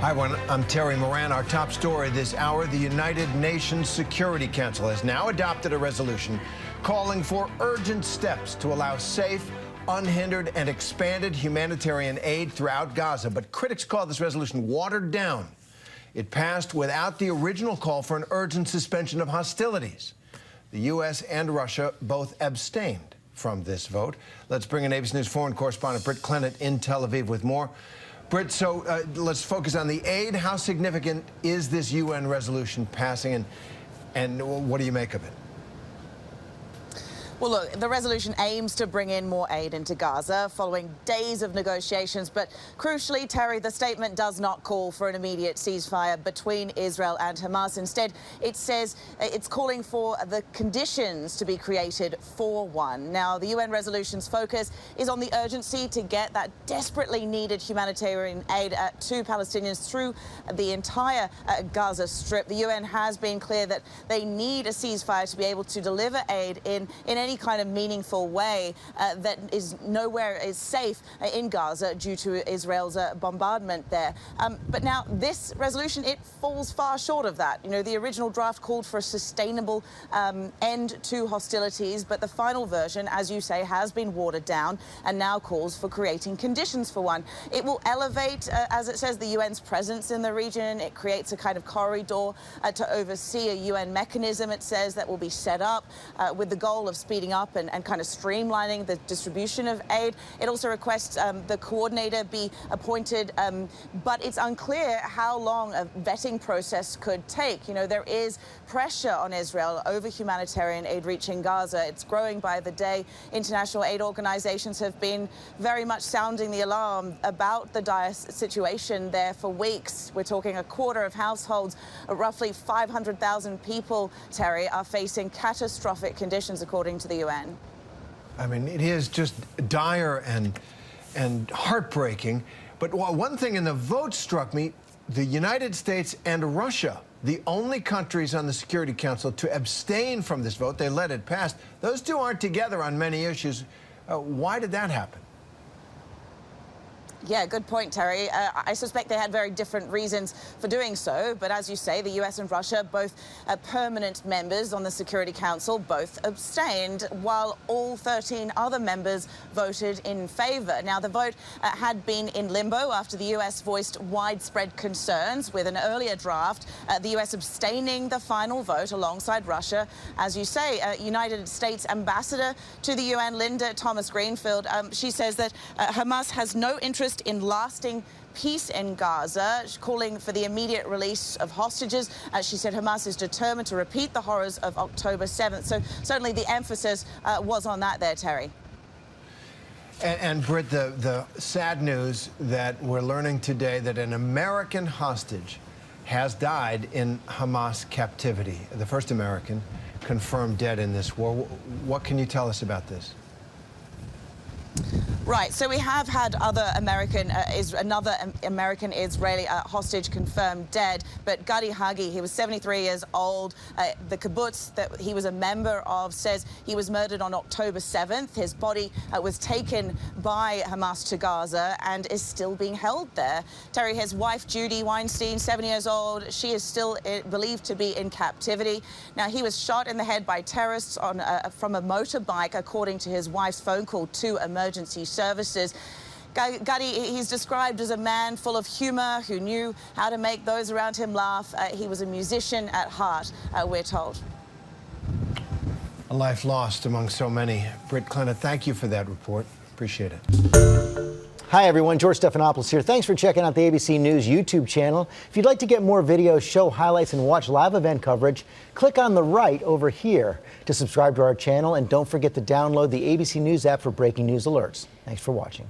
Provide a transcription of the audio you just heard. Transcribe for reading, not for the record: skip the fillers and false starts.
Hi, everyone. I'm Terry Moran. Our top story this hour, the United Nations Security Council has now adopted a resolution calling for urgent steps to allow safe, unhindered, and expanded humanitarian aid throughout Gaza. But critics call this resolution watered down. It passed without the original call for an urgent suspension of hostilities. The U.S. and Russia both abstained from this vote. Let's bring in ABC News foreign correspondent Britt Clennett in Tel Aviv with more. Britt, so let's focus on the aid. How significant is this UN resolution passing, and what do you make of it? Well, look, the resolution aims to bring in more aid into Gaza following days of negotiations. But crucially, Terry, the statement does not call for an immediate ceasefire between Israel and Hamas. Instead, it says it's calling for the conditions to be created for one. Now, the UN resolution's focus is on the urgency to get that desperately needed humanitarian aid to Palestinians through the entire Gaza Strip. The UN has been clear that they need a ceasefire to be able to deliver aid in any kind of meaningful way that is nowhere is safe in Gaza due to Israel's bombardment there. But now this resolution, it falls far short of that. You know, the original draft called for a sustainable end to hostilities, but the final version, as you say, has been watered down and now calls for creating conditions for one. It will elevate, as it says, the UN's presence in the region. It creates a kind of corridor to oversee a UN mechanism, it says, that will be set up with the goal of speeding up and kind of streamlining the distribution of aid. It also requests the coordinator be appointed, but it's unclear how long a vetting process could take. You know, there is pressure on Israel over humanitarian aid reaching Gaza. It's growing by the day. International aid organizations have been very much sounding the alarm about the dire situation there for weeks. We're talking a quarter of households, roughly 500,000 people, Terry, are facing catastrophic conditions, according to the UN. I mean, it is just dire and heartbreaking. But one thing in the vote struck me: the United States and Russia, the only countries on the Security Council to abstain from this vote. They let it pass. Those two aren't together on many issues. Why did that happen? Yeah, good point, Terry. I suspect they had very different reasons for doing so. But as you say, the US and Russia, both permanent members on the Security Council, both abstained, while all 13 other members voted in favor. Now, the vote had been in limbo after the US voiced widespread concerns with an earlier draft, the US abstaining the final vote alongside Russia. As you say, United States Ambassador to the UN, Linda Thomas-Greenfield, she says that Hamas has no interest in lasting peace in Gaza, calling for the immediate release of hostages. She said Hamas is determined to repeat the horrors of October 7th. So certainly the emphasis was on that there, Terry. And Britt, the sad news that we're learning today that an American hostage has died in Hamas captivity. The first American confirmed dead in this war. What can you tell us about this? Right, so we have had another American Israeli hostage confirmed dead, but Gadi Hagi, he was 73 years old. The kibbutz that he was a member of says he was murdered on October 7th. His body was taken by Hamas to Gaza and is still being held there. Terry, his wife Judy Weinstein, 7 years old, she is still believed to be in captivity. Now, he was shot in the head by terrorists from a motorbike, according to his wife's phone call to emergency services. Gadi, he's described as a man full of humor who knew how to make those around him laugh. He was a musician at heart, we're told. A life lost among so many. Britt Clennett, thank you for that report. Appreciate it. Hi, everyone. George Stephanopoulos here. Thanks for checking out the ABC News YouTube channel. If you'd like to get more videos, show highlights, and watch live event coverage, click on the right over here to subscribe to our channel. And don't forget to download the ABC News app for breaking news alerts. Thanks for watching.